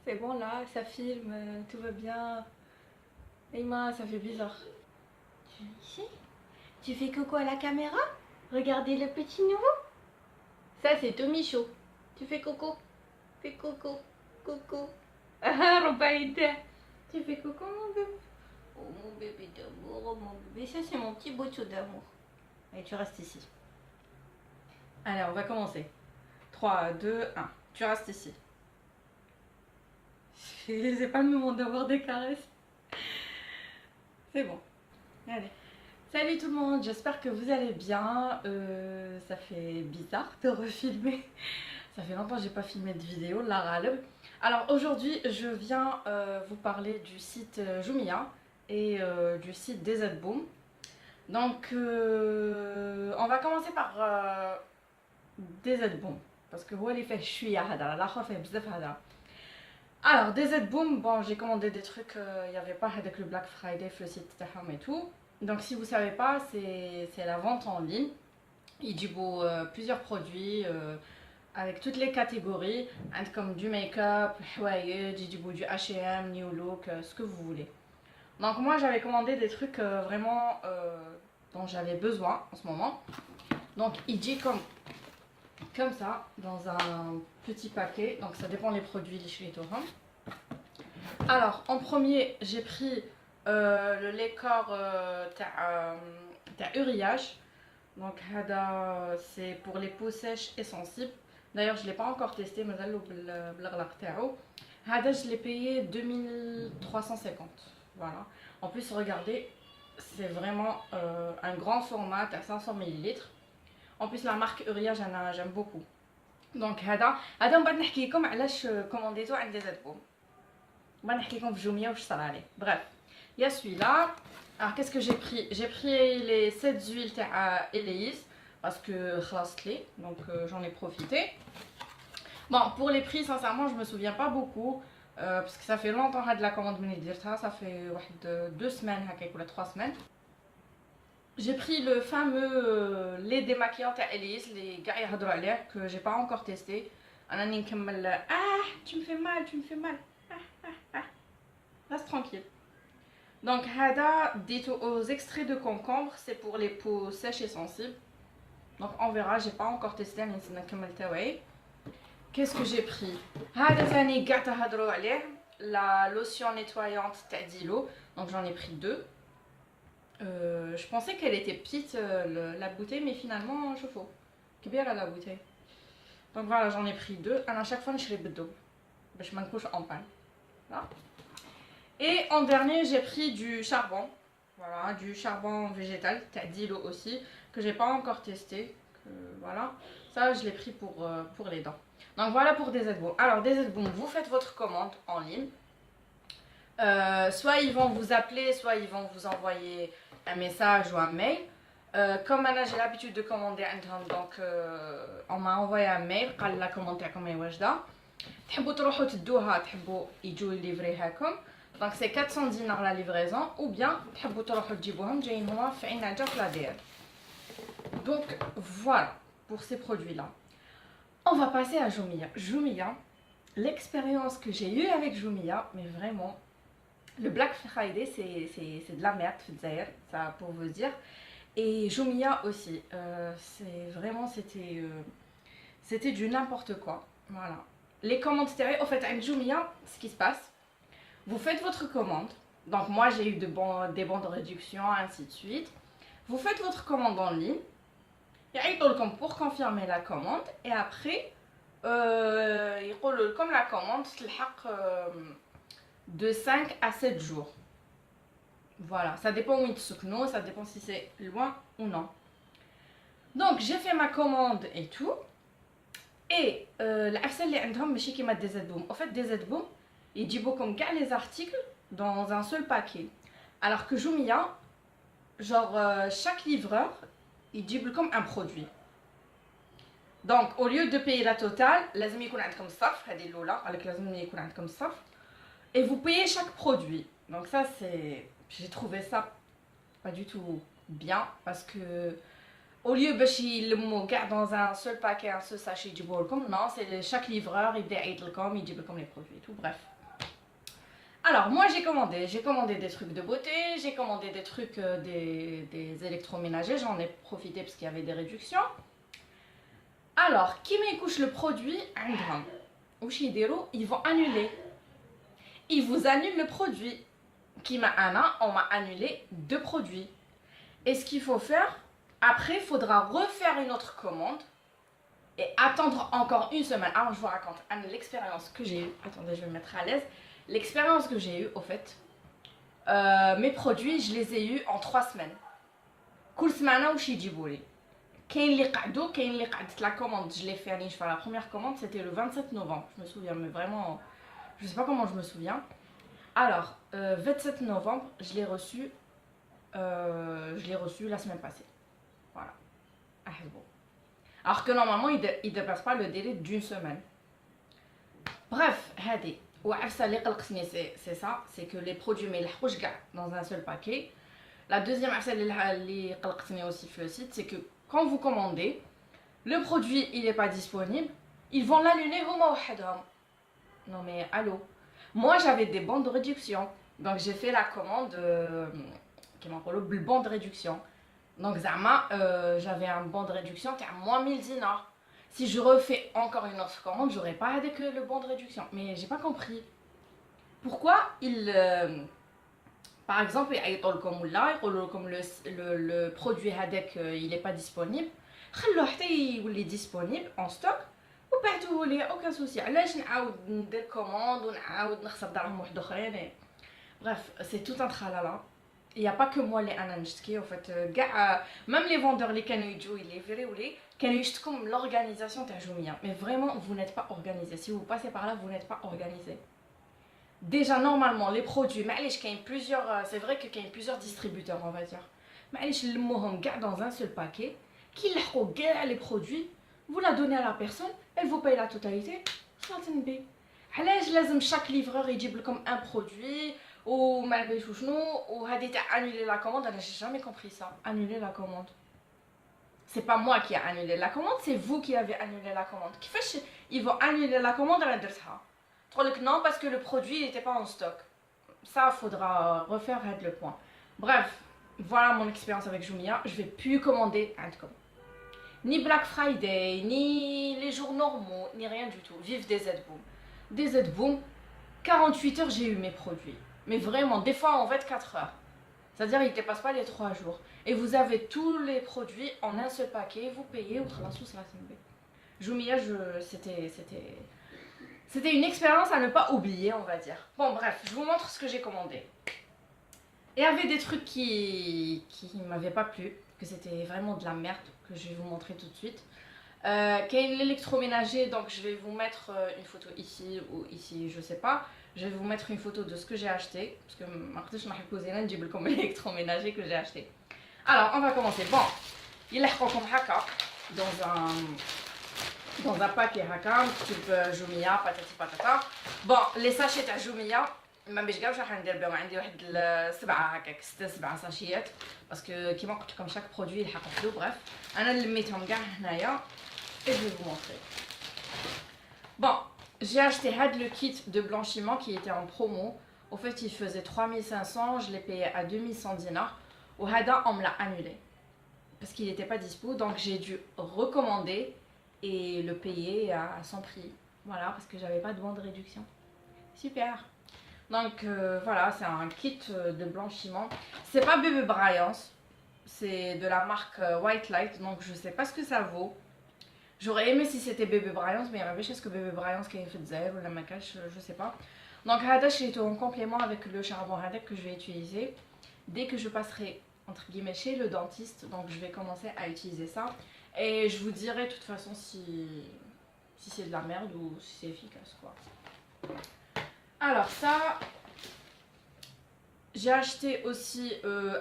C'est bon là, ça filme, tout va bien. Emma, ça fait bizarre. Tu ici? Tu fais coucou à la caméra? Regardez le petit nouveau. Ça c'est Tomicho. Tu fais coucou. Fais coucou. Coucou. Ah, Robaïda. Tu fais coucou mon bébé. Oh mon bébé d'amour, oh mon bébé. Ça c'est mon petit boutcho d'amour. Allez, tu restes ici. Allez, on va commencer. 3, 2, 1. Tu restes ici. C'est pas le moment d'avoir des caresses. C'est bon. Allez. Salut tout le monde, j'espère que vous allez bien. Ça fait bizarre de refilmer. Ça fait longtemps que j'ai pas filmé de vidéo, la râle. Alors aujourd'hui, je viens vous parler du site Jumia et du site DZ Boom. Donc on va commencer par DZ Boom parce que هو اللي فيه شويه هذا الاخر فيه بزاف هذا. Alors DZ Boom, bon j'ai commandé des trucs, il n'y avait pas avec le Black Friday sur le site تاعهم et tout. Donc si vous savez pas, c'est la vente en ligne. Il y a plusieurs produits avec toutes les catégories, comme du make-up, du H&M, New Look, ce que vous voulez. Donc moi j'avais commandé des trucs vraiment dont j'avais besoin en ce moment. Donc il dit comme ça, dans un petit paquet. Donc ça dépend des produits les chez Torrent. Alors en premier j'ai pris le lait corps Uriage. Donc c'est pour les peaux sèches et sensibles. D'ailleurs je ne l'ai pas encore testé, mais je l'ai payé 2350. Voilà. En plus regardez, c'est vraiment un grand format à 500 ml. En plus la marque Uriage j'aime beaucoup. Donc هذا من بعد نحكي لكم علاش كومونديتو عند زادبوم. ما نحكي لكم في جوميا واش صرا عليه. Bref, il y a celui-là. Alors qu'est-ce que j'ai pris? J'ai pris les 7 huiles à Eleis parce que خلاصتلي, donc j'en ai profité. Bon, pour les prix sincèrement je me souviens pas beaucoup parce que ça fait longtemps de la commande مني درتها, ça fait 2 semaines هكاك ولا 3 semaines. J'ai pris le fameux lait démaquillant à Eleis, les gars يهضروا عليه, que j'ai pas encore testé. انا نكمل. Ah, tu me fais mal, tu me fais mal. Reste tranquille. Donc hada dit aux extraits de concombre, c'est pour les peaux sèches et sensibles. Donc on verra, j'ai pas encore testé. Qu'est-ce que j'ai pris? Hada thani قاع تهضروا عليه, la lotion nettoyante Tadilo. Donc j'en ai pris 2. Je pensais qu'elle était petite la bouteille, mais finalement je faux. كبيرة la bouteille. Donc voilà, j'en ai pris 2. À chaque fois je les بدو باش ما نكونش en panne. Voilà. Et en dernier, j'ai pris du charbon. Voilà, du charbon végétal, Tadilo aussi, que j'ai pas encore testé. Voilà, ça je l'ai pris pour les dents. Donc voilà pour DZ Boom. Alors DZ Boom, vous faites votre commande en ligne. Soit ils vont vous appeler, soit ils vont vous envoyer un message ou un mail. Comme maintenant j'ai l'habitude de commander donc on m'a envoyé un mail, قال la commande تاعكم واجدة. تحبوا تروحوا تدوها, تحبوا يجوا يليفريهاكم. Donc c'est 400 dinars la livraison, ou bien تحبوا تروحوا تجيبوهم جايين هما في عين عجة في لادير. Donc voilà pour ces produits là. On va passer à Jumia. Jumia, l'expérience que j'ai eue avec Jumia, mais vraiment, le Black Friday c'est de la merde, ça pour vous dire. Et Jumia aussi, c'était du n'importe quoi. Voilà. Les commandes en fait avec Jumia, ce qui se passe, vous faites votre commande. Donc moi j'ai eu des bons de réduction, ainsi de suite. Vous faites votre commande en ligne. Pour confirmer la commande. Et après, comme la commande, de 5 à 7 jours. Voilà, ça dépend où il se trouve, ça dépend si c'est loin ou non. Donc j'ai fait ma commande et tout. Et l'afsal اللي عندهم ماشي كيما DZ Boom. En fait DZ Boom, ils disent comme les articles dans un seul paquet. Alors que Jumia, genre chaque livreur, il dit comme un produit. Donc au lieu de payer la totale, لازم يكون عندكم الصف, هذه الأولى, avec لازم يكون عندكم الصف. Et vous payez chaque produit. Donc ça j'ai trouvé ça pas du tout bien parce que Au lieu de le dans un seul paquet, un seul sachet du bol, comme non, c'est chaque livreur, il dit comme les produits et tout, bref. Alors, moi j'ai commandé des trucs de beauté, j'ai commandé des trucs, des électroménagers, j'en ai profité parce qu'il y avait des réductions. Alors, qui m'écouche le produit, un gramme. Ils vont annuler. Ils vous annulent le produit. Qui m'a on m'a annulé 2 produits. Et ce qu'il faut faire, après, il faudra refaire une autre commande et attendre encore une semaine. Alors, je vous raconte l'expérience que j'ai eue. Attendez, je vais me mettre à l'aise. L'expérience que j'ai eue, au fait, mes produits, je les ai eus en 3 semaines. كل سمانة وش يجيبوا لي. كاين اللي قعدوا كاين اللي قعدت la commande, je l'ai fait la première commande, c'était le 27 novembre. Je me souviens, mais vraiment, je sais pas comment je me souviens. Alors, 27 novembre, je l'ai reçu la semaine passée. Voilà. Alors que normalement, il ne dépasse pas le délai d'une semaine. Bref, c'est ça, c'est que les produits dans un seul paquet. La deuxième aussi sur le site, c'est que quand vous commandez, le produit il n'est pas disponible, ils vont l'annuler. Non mais allô. Moi j'avais des bons de réduction, donc j'ai fait la commande le bon de réduction. Donc j'avais un bon de réduction qui est à moins 1000 dinars. Si je refais encore une autre commande, j'aurais pas avec le bon de réduction. Mais j'ai pas compris. Pourquoi par exemple, comme le produit هذاك il n'est pas disponible, خلوه حتى يولي disponible en stock وبعتوه لي aucun souci. علاش نعاود ندير كوموند ونعاود نخسر دراهم واحد اخرين. Bref, c'est tout un tralala. Il n'y a pas que moi les ananjtki en fait. Même les vendeurs les canouidjou, ils les verraient ou les canouidjt comme l'organisation de Jumia. Mais vraiment, vous n'êtes pas organisé. Si vous passez par là, vous n'êtes pas organisé. Déjà, normalement, les produits, c'est vrai qu'il y a plusieurs distributeurs, on va dire. Mais dans un seul paquet, qui les produits, vous la donnez à la personne, elle vous paye la totalité. Chaque livreur il dit comme un produit, ou annuler la commande. J'ai jamais compris ça. Annuler la commande. C'est pas moi qui ai annulé la commande, c'est vous qui avez annulé la commande. Qui fait ils vont annuler la commande à la dersa. Non, parce que le produit n'était pas en stock. Ça, faudra refaire le point. Bref, voilà mon expérience avec Jumia. Je vais plus commander ni Black Friday, ni les jours normaux, ni rien du tout. Vive des Z-Boom. Des Z-Boom, 48 heures, j'ai eu mes produits. Mais vraiment, des fois en 24 heures. C'est-à-dire, ils ne dépassent pas les 3 jours. Et vous avez tous les produits en un seul paquet. Vous payez, ou Jumia, c'était une expérience à ne pas oublier, on va dire. Bon, bref, je vous montre ce que j'ai commandé. Il y avait des trucs qui ne m'avaient pas plu, que c'était vraiment de la merde, que je vais vous montrer tout de suite. L'électroménager, donc je vais vous mettre une photo ici ou ici, je sais pas. Je vais vous mettre une photo de ce que j'ai acheté, parce que je m'ai posé un double comme l'électroménager que j'ai acheté. Alors, on va commencer. Bon, il est comme haka dans un paquet haka, type Jumia, patati patata. Bon, les sachets à Jumia, ما بيجاوش راح ندير بهم عندي واحد 7 هكاك 7 ساشيات باسكو كيما قلت لكم شاك برودوي يلحق وحدو. برef انا لميتهم كاع هنايا et je vais vous montrer. Bon, j'ai acheté le kit de blanchiment qui était en promo. Au fait, il faisait 3500, je l'ai payé à 2100 dinars. Au Hada, on me l'a annulé parce qu'il n'était pas dispo, donc j'ai dû recommander et le payer à son prix. Voilà, parce que j'avais pas de bon de réduction. Super. Donc voilà, c'est un kit de blanchiment. C'est pas Bébé Bryance, c'est de la marque White Light, donc je sais pas ce que ça vaut. J'aurais aimé si c'était Bébé Bryance, mais il y avait ce que Bébé Bryance qui avait fait zèbre ou la maquage, je sais pas. Donc Hada, j'ai en complément avec le charbon Hada que je vais utiliser dès que je passerai entre guillemets chez le dentiste. Donc je vais commencer à utiliser ça et je vous dirai de toute façon si c'est de la merde ou si c'est efficace quoi. Alors ça, j'ai acheté aussi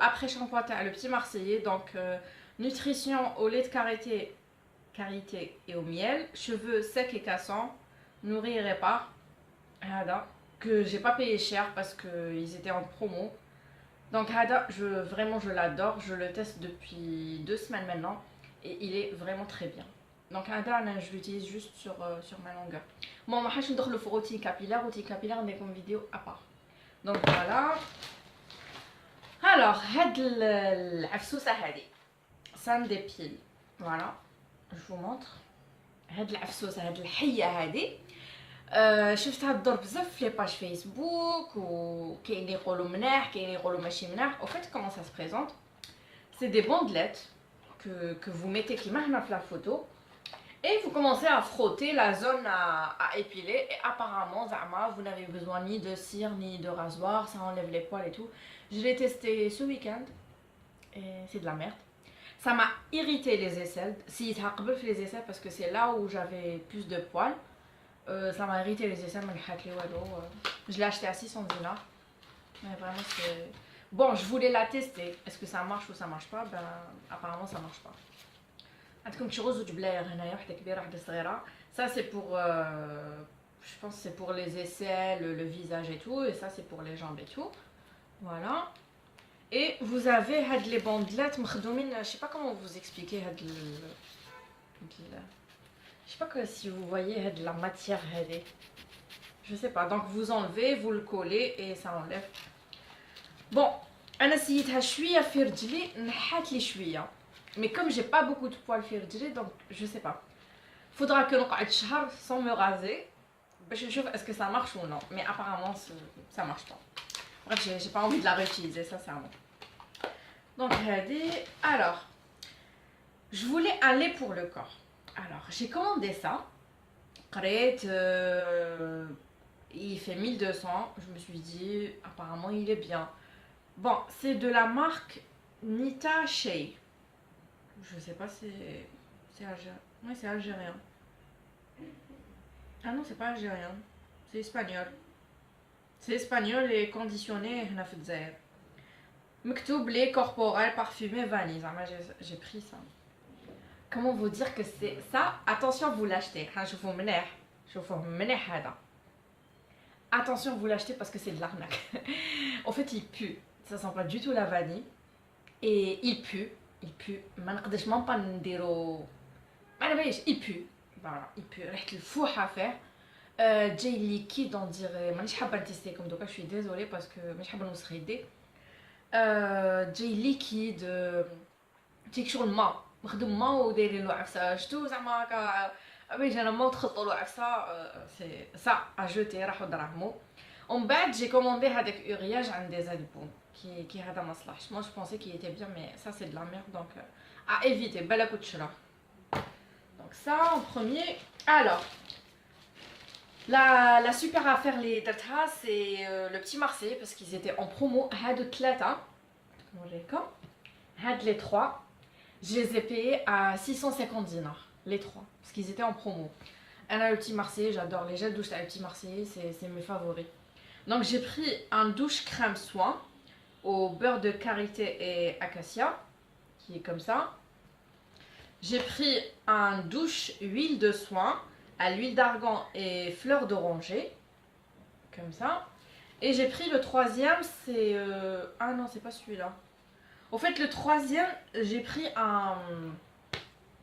après shampoing le petit marseillais, donc nutrition au lait de karité et au miel, cheveux secs et cassants, nourris et répare, que j'ai pas payé cher parce qu'ils étaient en promo. Donc Hada, vraiment je l'adore, je le teste depuis 2 semaines maintenant et il est vraiment très bien. Donc je l'utilise juste sur ma longueur. Moi ما حاش ندخلوا في routine capillaire mais comme vidéo à part. Donc voilà. Alors هاد العفسوسه هذه ça me dépile. Voilà. Je vous montre. هاد العفسوسه هاد الحيه هذه شفتها تدور بزاف في لي باج فيسبوك وكاين اللي يقولوا مناح كاين اللي يقولوا ماشي مناح. Au fait comment ça se présente? C'est des bandelettes que vous mettez كيما هنا في la photo. Et vous commencez à frotter la zone à épiler. Et apparemment, Zama, vous n'avez besoin ni de cire ni de rasoir. Ça enlève les poils et tout. Je l'ai testé ce week-end. Et c'est de la merde. Ça m'a irrité les aisselles. Si ça a les aisselles parce que c'est là où j'avais plus de poils. Ça m'a irrité les aisselles. Je l'ai acheté à 600 dinars. Mais vraiment, c'est... Bon, je voulais la tester. Est-ce que ça marche ou ça marche pas? Ben, apparemment, ça marche pas. عندكم شي غوز وجبلاير هنايا وحده كبيره وحده صغيره. Ça c'est pour je pense c'est pour les aisselles, le visage et tout, et ça c'est pour les jambes et tout. Voilà. Et vous avez هاد les bandelettes مخدومين. Je sais pas comment vous expliquer هاد je sais pas que si vous voyez هاد la matière هذه. Je sais pas. Donc vous enlevez, vous le collez et ça enlève. Bon, انا سيتها شويه في رجلي نحات لي شويه. Mais comme j'ai pas beaucoup de poils في donc je sais pas. Faudra que نقعد شهر sans me raser. باش نشوف est-ce que ça marche ou non. Mais apparemment ça marche pas. Bref, j'ai pas envie de la réutiliser sincèrement. Donc alors, je voulais un lait pour le corps. Alors, j'ai commandé ça. قريت il fait 1200. Je me suis dit apparemment il est bien. Bon, c'est de la marque Nita Shea. Je sais pas, c'est algérien. Oui, c'est algérien. Ah non, c'est pas algérien. C'est espagnol. C'est espagnol et conditionné هنا في الجزائر. مكتوب lait corporel parfumé vanille. J'ai pris ça. Comment vous dire que c'est ça? Attention, vous l'achetez. شوفوا منيح. شوفوا منيح هذا. Attention, vous l'achetez parce que c'est de l'arnaque. En fait, il pue. Ça sent pas du tout la vanille. Et il pue. Il pue. ما نقدرش même pas نديرو ما نبيش. Il pue. Voilà, il pue. ريحة الفوحة فيه. جاي ليكيد on dirait. مانيش حابة نتيستي comme دوكا. Je suis désolée parce que مانيش حابة نوسخ يدي. جاي ليكيد. تيك شغل ما مخدوم ما ودايرين له عفسة. شتو زعما هكا باش انا ما وتخلطوا له عفسة. سي سا ا جوتي راحوا دراهمو. ومن بعد جي كوموندي هذاك اورياج عند دي زادبون qui هذا ما صلحش. Moi je pensais qu'il était bien mais ça c'est de la merde donc à éviter. بالك وتشرا. Donc ça en premier. Alors la super affaire les درتها c'est le petit Marseillais parce qu'ils étaient en promo. هادو ثلاثة نوريكم. هاد les trois je les ai payés à 650 dinars les trois parce qu'ils étaient en promo. Le petit Marseillais, j'adore les gels douche. Le petit Marseillais, c'est mes favoris. Donc j'ai pris un douche crème soin au beurre de karité et acacia qui est comme ça. J'ai pris un douche huile de soin à l'huile d'argan et fleur d'oranger comme ça. Et j'ai pris le troisième, c'est ah non, c'est pas celui-là. Au fait, le troisième, j'ai pris un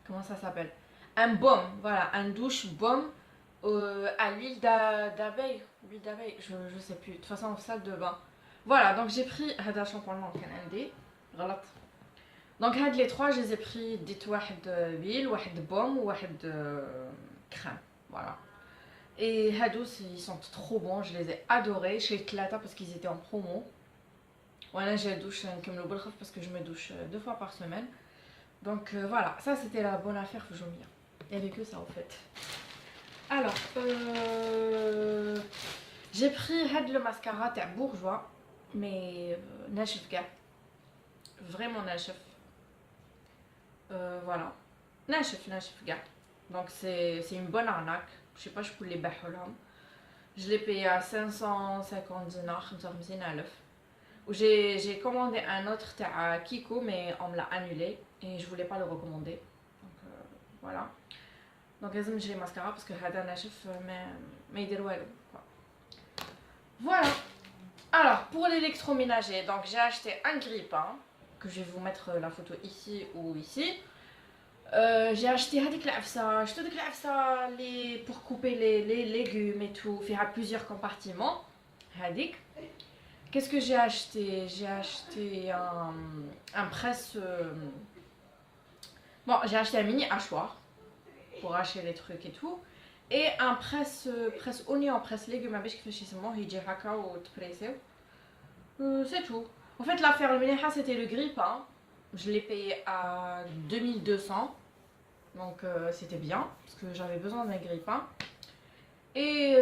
comment ça s'appelle? Un baume, voilà, un douche baume à l'huile d'abeille. L'huile d'abeille, je sais plus. De toute façon, en salle de bain. Voilà, donc j'ai pris. هذا شامبوان كان عندي غلط. Donc هاد les trois, je les ai pris. Dites واحد huile, واحد baume, واحد crème. Voilà. Et هادو, ils sont trop bons. Je les ai adorés chez Tlata parce qu'ils étaient en promo. Voilà, j'ai douche نكملو بالخف parce que je me douche 2 fois par semaine. Donc voilà, ça c'était la bonne affaire que je mets. Il n'y avait que ça en fait. Alors, j'ai pris le mascara تاع bourgeois, mais ناشف كاع. Vraiment ناشف. Voilà. ناشف كاع. Donc c'est une bonne arnaque. Je sais pas, je peux les بحولهم. Je l'ai payé à 550 dinars, 55,000. J'ai commandé un autre تاع Kiko mais on me l'a annulé et je voulais pas le recommander. Donc voilà. Donc لازم نشري mascara parce que هذا ناشف ما يدير والو. Voilà. Alors pour l'électroménager, donc j'ai acheté un grille-pain que je vais vous mettre la photo ici ou ici. J'ai acheté هذيك العفسة, شتو ديك العفسة اللي pour couper les légumes et tout, فيها plusieurs compartiments. هذيك. Qu'est-ce que j'ai acheté? J'ai acheté un presse. Bon, j'ai acheté un mini hachoir pour hacher les trucs et tout. Et un presse oignon, presse légumes, باش كيفاش يسموه يجي هكا وتبريسيو. C'est tout. En fait, l'affaire le miniha c'était le grille-pain. Je l'ai payé à 2200. Donc c'était bien parce que j'avais besoin d'un grille-pain. Et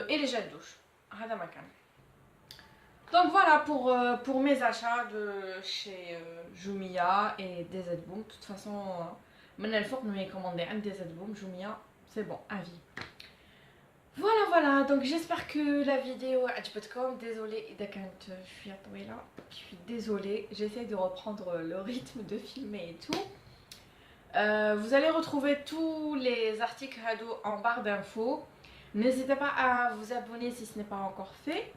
les gels douche. هذا ما كان. Donc voilà pour mes achats de chez Jumia et DZ Boom. De toute façon, maintenant il faut que nous les commander un DZ Boom, Jumia, c'est bon, à vie. Voilà, donc j'espère que la vidéo a عجبتكم. Désolée إذا كانت شوية طويلة. Je suis désolée, j'essaie de reprendre le rythme de filmer et tout. Vous allez retrouver tous les articles Hado en barre d'infos. N'hésitez pas à vous abonner si ce n'est pas encore fait.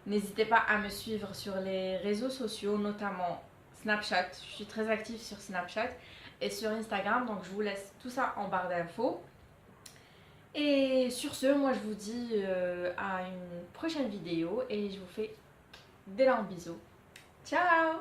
N'hésitez pas à me suivre sur les réseaux sociaux, notamment Snapchat. Je suis très active sur Snapchat et sur Instagram, donc je vous laisse tout ça en barre d'infos. Et sur ce, moi je vous dis à une prochaine vidéo et je vous fais d'énormes bisous. Ciao!